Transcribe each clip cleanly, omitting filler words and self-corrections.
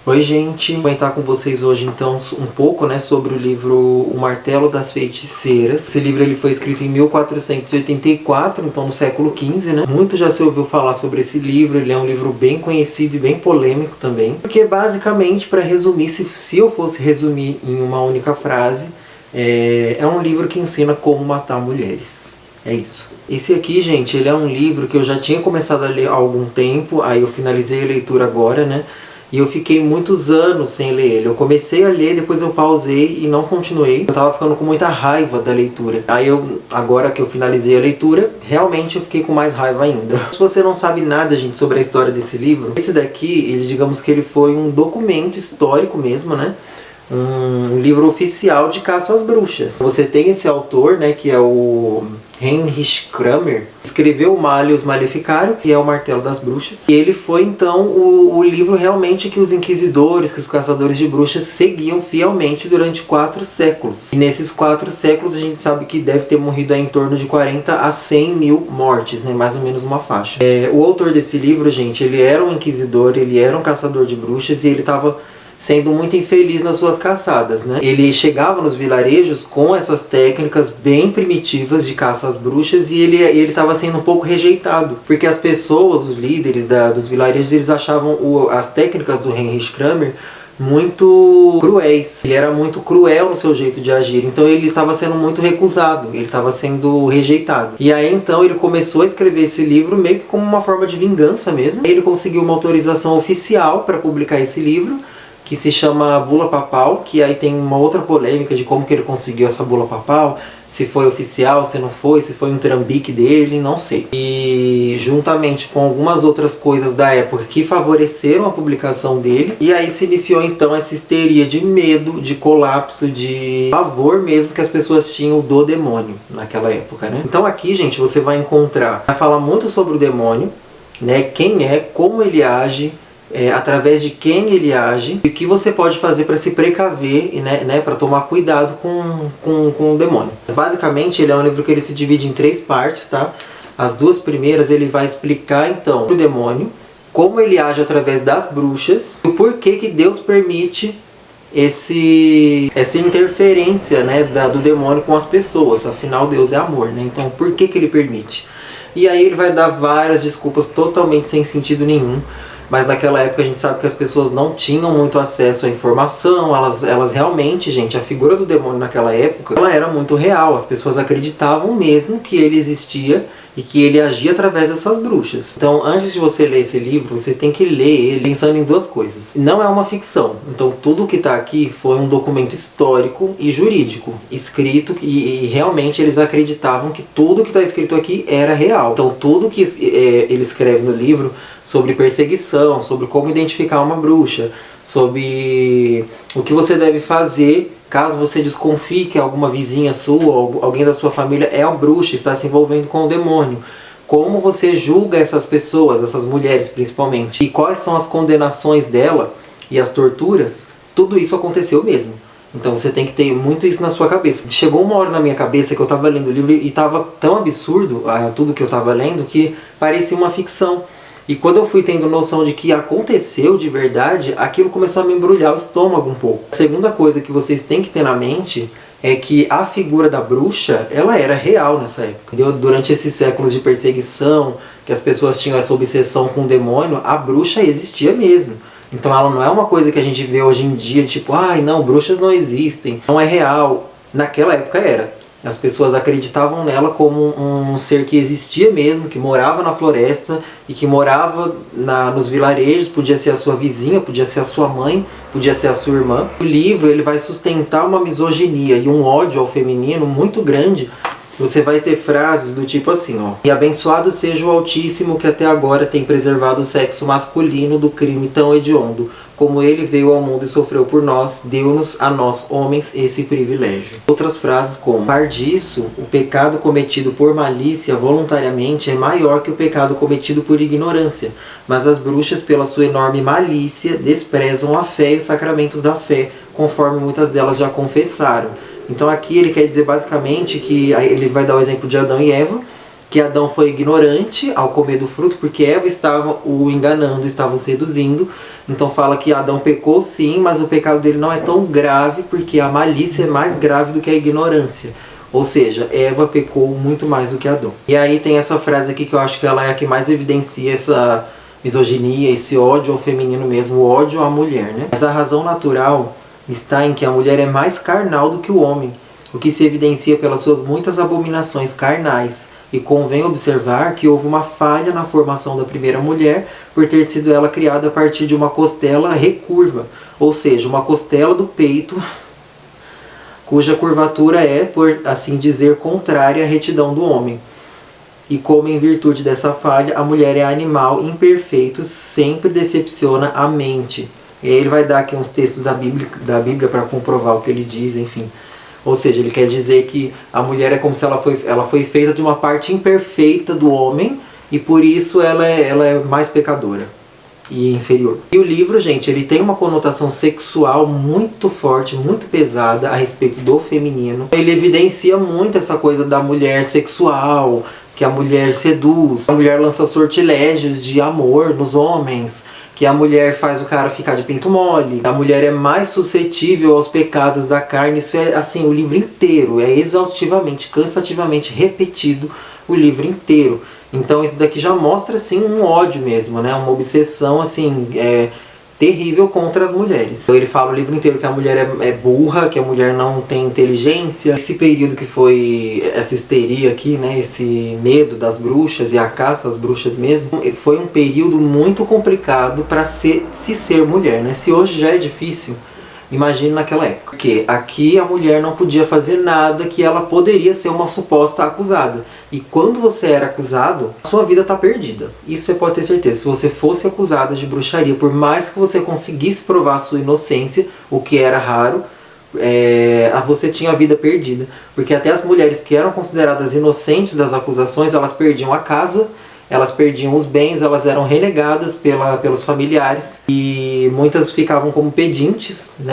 Oi gente, vou comentar com vocês hoje então um pouco, sobre o livro O Martelo das Feiticeiras. Esse livro ele foi escrito em 1484, então no século XV, Muito já se ouviu falar sobre esse livro, ele é um livro bem conhecido e bem polêmico também. Porque basicamente, para resumir, se eu fosse resumir em uma única frase, é um livro que ensina como matar mulheres. É isso. Esse aqui, gente, ele é um livro que eu já tinha começado a ler há algum tempo, aí eu finalizei a leitura agora, E eu fiquei muitos anos sem ler ele. Eu comecei a ler, depois eu pausei e não continuei. Eu tava ficando com muita raiva da leitura. Aí agora que eu finalizei a leitura, realmente eu fiquei com mais raiva ainda. Se você não sabe nada, gente, sobre a história desse livro, esse daqui, digamos que ele foi um documento histórico mesmo, Um livro oficial de caça às bruxas. Você tem esse autor, que é o Heinrich Kramer, escreveu o Malleus Maleficarum, que é o Martelo das Bruxas. E ele foi então o livro realmente que os inquisidores, que os caçadores de bruxas seguiam fielmente durante 4 séculos. E nesses 4 séculos a gente sabe que deve ter morrido em torno de 40 a 100 mil mortes, mais ou menos uma faixa. O autor desse livro, gente, ele era um inquisidor, ele era um caçador de bruxas e ele estava sendo muito infeliz nas suas caçadas, Ele chegava nos vilarejos com essas técnicas bem primitivas de caça às bruxas e ele estava sendo um pouco rejeitado, porque as pessoas, os líderes dos vilarejos, eles achavam as técnicas do Heinrich Kramer muito cruéis. Ele era muito cruel no seu jeito de agir, então ele estava sendo muito recusado, ele estava sendo rejeitado. E aí então ele começou a escrever esse livro meio que como uma forma de vingança mesmo. Ele conseguiu uma autorização oficial para publicar esse livro, que se chama Bula Papal, que aí tem uma outra polêmica de como que ele conseguiu essa Bula Papal, se foi oficial, se não foi, se foi um trambique dele, não sei. E juntamente com algumas outras coisas da época que favoreceram a publicação dele, e aí se iniciou então essa histeria de medo, de colapso, de pavor mesmo que as pessoas tinham do demônio naquela época, Então aqui, gente, você vai falar muito sobre o demônio, quem é, como ele age, através de quem ele age e o que você pode fazer para se precaver e para tomar cuidado com o demônio. Basicamente ele é um livro que ele se divide em 3 partes, As 2 primeiras ele vai explicar então o demônio, como ele age através das bruxas e o porquê que Deus permite essa interferência do demônio com as pessoas. Afinal, Deus é amor, Então por que ele permite? E aí ele vai dar várias desculpas totalmente sem sentido nenhum. Mas naquela época a gente sabe que as pessoas não tinham muito acesso à informação, elas realmente, gente, a figura do demônio naquela época, ela era muito real, as pessoas acreditavam mesmo que ele existia e que ele agia através dessas bruxas. Então, antes de você ler esse livro, você tem que ler ele pensando em 2 coisas. Não é uma ficção, então tudo que está aqui foi um documento histórico e jurídico, escrito, e realmente eles acreditavam que tudo que está escrito aqui era real. Então tudo que ele escreve no livro sobre perseguição, sobre como identificar uma bruxa, sobre o que você deve fazer caso você desconfie que alguma vizinha sua ou alguém da sua família é uma bruxa, está se envolvendo com o demônio. Como você julga essas pessoas, essas mulheres principalmente, e quais são as condenações dela e as torturas, tudo isso aconteceu mesmo. Então você tem que ter muito isso na sua cabeça. Chegou uma hora na minha cabeça que eu estava lendo o livro e estava tão absurdo tudo que eu estava lendo que parecia uma ficção. E quando eu fui tendo noção de que aconteceu de verdade, aquilo começou a me embrulhar o estômago um pouco. A segunda coisa que vocês têm que ter na mente é que a figura da bruxa, ela era real nessa época. Durante esses séculos de perseguição, que as pessoas tinham essa obsessão com o demônio, a bruxa existia mesmo. Então ela não é uma coisa que a gente vê hoje em dia, tipo, não, bruxas não existem, não é real. Naquela época era. As pessoas acreditavam nela como um ser que existia mesmo, que morava na floresta e que morava nos vilarejos, podia ser a sua vizinha, podia ser a sua mãe, podia ser a sua irmã. O livro ele vai sustentar uma misoginia e um ódio ao feminino muito grande. Você vai ter frases do tipo assim, E abençoado seja o Altíssimo que até agora tem preservado o sexo masculino do crime tão hediondo. Como ele veio ao mundo e sofreu por nós, deu-nos a nós, homens, esse privilégio. Outras frases como, a par disso, o pecado cometido por malícia voluntariamente é maior que o pecado cometido por ignorância, mas as bruxas, pela sua enorme malícia, desprezam a fé e os sacramentos da fé, conforme muitas delas já confessaram. Então aqui ele quer dizer basicamente que ele vai dar o exemplo de Adão e Eva, que Adão foi ignorante ao comer do fruto, porque Eva estava o enganando, estava o seduzindo, Então fala que Adão pecou sim, mas o pecado dele não é tão grave porque a malícia é mais grave do que a ignorância. Ou seja, Eva pecou muito mais do que Adão. E aí tem essa frase aqui que eu acho que ela é a que mais evidencia essa misoginia, esse ódio ao feminino mesmo, o ódio à mulher, né? Mas a razão natural está em que a mulher é mais carnal do que o homem, o que se evidencia pelas suas muitas abominações carnais. E convém observar que houve uma falha na formação da primeira mulher por ter sido ela criada a partir de uma costela recurva, ou seja, uma costela do peito cuja curvatura é, por assim dizer, contrária à retidão do homem. E como em virtude dessa falha, a mulher é animal imperfeito, sempre decepciona a mente. E aí ele vai dar aqui uns textos da Bíblia para comprovar o que ele diz, enfim. Ou seja, ele quer dizer que a mulher é como se ela foi feita de uma parte imperfeita do homem e por isso ela é mais pecadora e inferior. E o livro, gente, ele tem uma conotação sexual muito forte, muito pesada a respeito do feminino. Ele evidencia muito essa coisa da mulher sexual, que a mulher seduz, a mulher lança sortilégios de amor nos homens, que a mulher faz o cara ficar de pinto mole, a mulher é mais suscetível aos pecados da carne. Isso é assim, o livro inteiro, é exaustivamente, cansativamente repetido o livro inteiro. Então isso daqui já mostra assim um ódio mesmo, né? Uma obsessão assim, terrível contra as mulheres. Então ele fala o livro inteiro que a mulher é burra, que a mulher não tem inteligência. Esse período que foi essa histeria aqui, né? Esse medo das bruxas e a caça às bruxas mesmo, foi um período muito complicado para se ser mulher, né? Se hoje já é difícil, imagine naquela época. Porque aqui a mulher não podia fazer nada que ela poderia ser uma suposta acusada. E quando você era acusado, a sua vida está perdida. Isso você pode ter certeza. Se você fosse acusada de bruxaria, por mais que você conseguisse provar a sua inocência, o que era raro, você tinha a vida perdida. Porque até as mulheres que eram consideradas inocentes das acusações, elas perdiam a casa, elas perdiam os bens, elas eram renegadas pelos familiares e muitas ficavam como pedintes, né?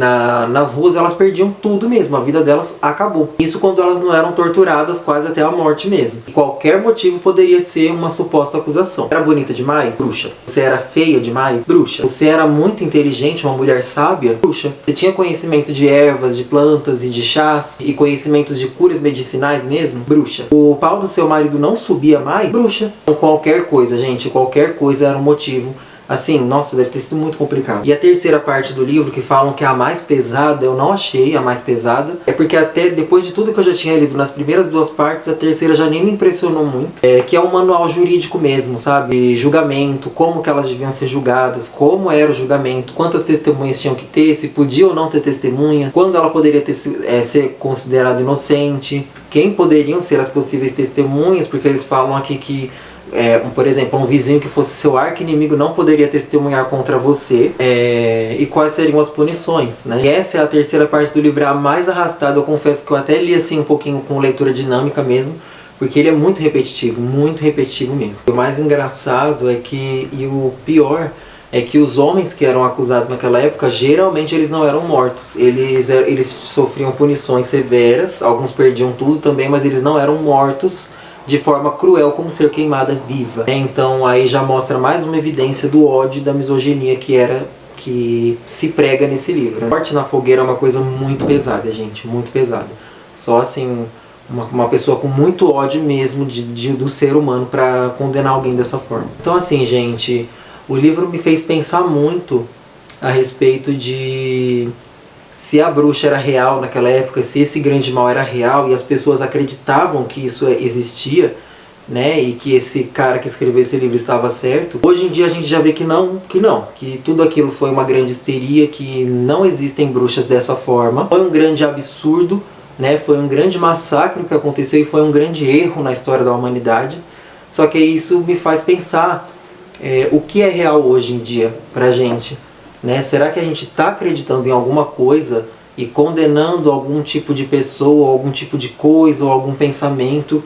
Nas ruas. Elas perdiam tudo mesmo, a vida delas acabou. Isso quando elas não eram torturadas quase até a morte mesmo. E qualquer motivo poderia ser uma suposta acusação. Era bonita demais? Bruxa. Você era feia demais? Bruxa. Você era muito inteligente, uma mulher sábia? Bruxa. Você tinha conhecimento de ervas, de plantas e de chás e conhecimentos de curas medicinais mesmo? Bruxa. O pau do seu marido não subia mais? Bruxa. Então, qualquer coisa, gente, qualquer coisa era um motivo. Assim, nossa, deve ter sido muito complicado. E a terceira parte do livro, que falam que é a mais pesada, eu não achei a mais pesada. É porque até depois de tudo que eu já tinha lido nas primeiras duas partes, a terceira já nem me impressionou muito. Que é um manual jurídico mesmo, sabe? Julgamento, como que elas deviam ser julgadas, como era o julgamento, quantas testemunhas tinham que ter, se podia ou não ter testemunha, quando ela poderia ser considerada inocente, quem poderiam ser as possíveis testemunhas, porque eles falam aqui que por exemplo, um vizinho que fosse seu arqui-inimigo não poderia testemunhar contra você, e quais seriam as punições, né? E essa é a terceira parte do livro, a mais arrastada. Eu confesso que eu até li assim um pouquinho com leitura dinâmica mesmo, porque ele é muito repetitivo mesmo. O mais engraçado é que, e o pior, é que os homens que eram acusados naquela época, geralmente eles não eram mortos. Eles sofriam punições severas, alguns perdiam tudo também, mas eles não eram mortos de forma cruel, como ser queimada viva. Então aí já mostra mais uma evidência do ódio e da misoginia que se prega nesse livro. Morte na fogueira é uma coisa muito pesada, gente, muito pesada. Só assim, uma pessoa com muito ódio mesmo do ser humano para condenar alguém dessa forma. Então assim, gente, o livro me fez pensar muito a respeito de se a bruxa era real naquela época, se esse grande mal era real e as pessoas acreditavam que isso existia, né, e que esse cara que escreveu esse livro estava certo. Hoje em dia a gente já vê que tudo aquilo foi uma grande histeria, que não existem bruxas dessa forma. Foi um grande absurdo, né, foi um grande massacre que aconteceu e foi um grande erro na história da humanidade. Só que isso me faz pensar o que é real hoje em dia pra gente. Né? Será que a gente está acreditando em alguma coisa e condenando algum tipo de pessoa, algum tipo de coisa, ou algum pensamento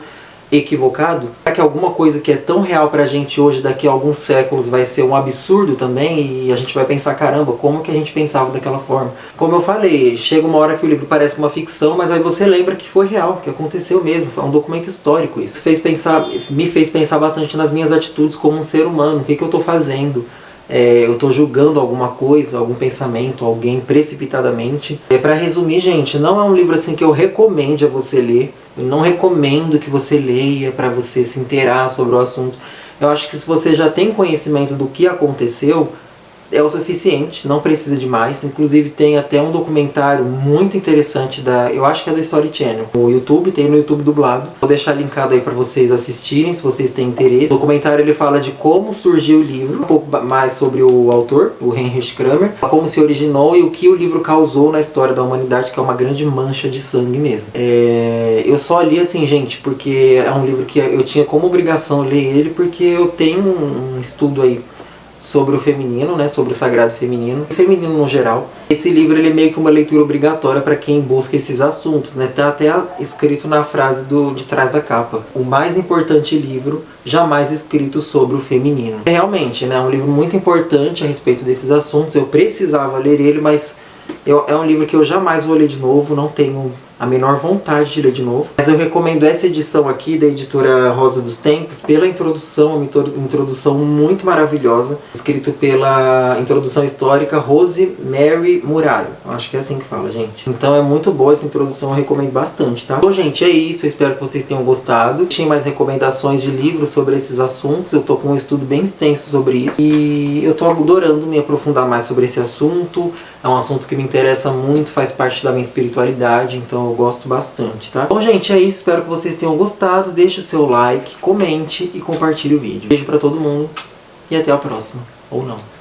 equivocado? Será que alguma coisa que é tão real pra gente hoje, daqui a alguns séculos, vai ser um absurdo também? E a gente vai pensar, caramba, como que a gente pensava daquela forma? Como eu falei, chega uma hora que o livro parece uma ficção, mas aí você lembra que foi real, que aconteceu mesmo, foi um documento histórico isso. Me fez pensar bastante nas minhas atitudes como um ser humano, o que eu estou fazendo. eu tô julgando alguma coisa, algum pensamento, alguém precipitadamente. Pra resumir, gente, não é um livro assim que eu recomende a você ler. Eu não recomendo que você leia para você se inteirar sobre o assunto. Eu acho que se você já tem conhecimento do que aconteceu, é o suficiente, não precisa de mais. Inclusive tem até um documentário muito interessante eu acho que é do History Channel. O YouTube, tem no YouTube dublado. Vou deixar linkado aí para vocês assistirem, se vocês têm interesse. O documentário ele fala de como surgiu o livro, um pouco mais sobre o autor, o Heinrich Kramer, como se originou e o que o livro causou na história da humanidade, que é uma grande mancha de sangue mesmo. Eu só li assim, gente, porque é um livro que eu tinha como obrigação ler ele, porque eu tenho um estudo aí sobre o feminino, né, sobre o sagrado feminino no geral. Esse livro ele é meio que uma leitura obrigatória para quem busca esses assuntos, né? Tá até escrito na frase de trás da capa: o mais importante livro jamais escrito sobre o feminino. Realmente, né, é um livro muito importante a respeito desses assuntos. Eu precisava ler ele, mas é um livro que eu jamais vou ler de novo, não tenho a menor vontade de ler de novo. Mas eu recomendo essa edição aqui da editora Rosa dos Tempos pela introdução, uma introdução muito maravilhosa, escrito pela introdução histórica Rosemary Muraro. Acho que é assim que fala, gente. Então é muito boa essa introdução, eu recomendo bastante, tá? Bom, gente, é isso. Eu espero que vocês tenham gostado. Tem mais recomendações de livros sobre esses assuntos. Eu tô com um estudo bem extenso sobre isso. E eu tô adorando me aprofundar mais sobre esse assunto. É um assunto que me interessa muito, faz parte da minha espiritualidade, então eu gosto bastante, tá? Bom, gente, é isso. Espero que vocês tenham gostado. Deixe o seu like, comente e compartilhe o vídeo. Beijo pra todo mundo e até a próxima. Ou não.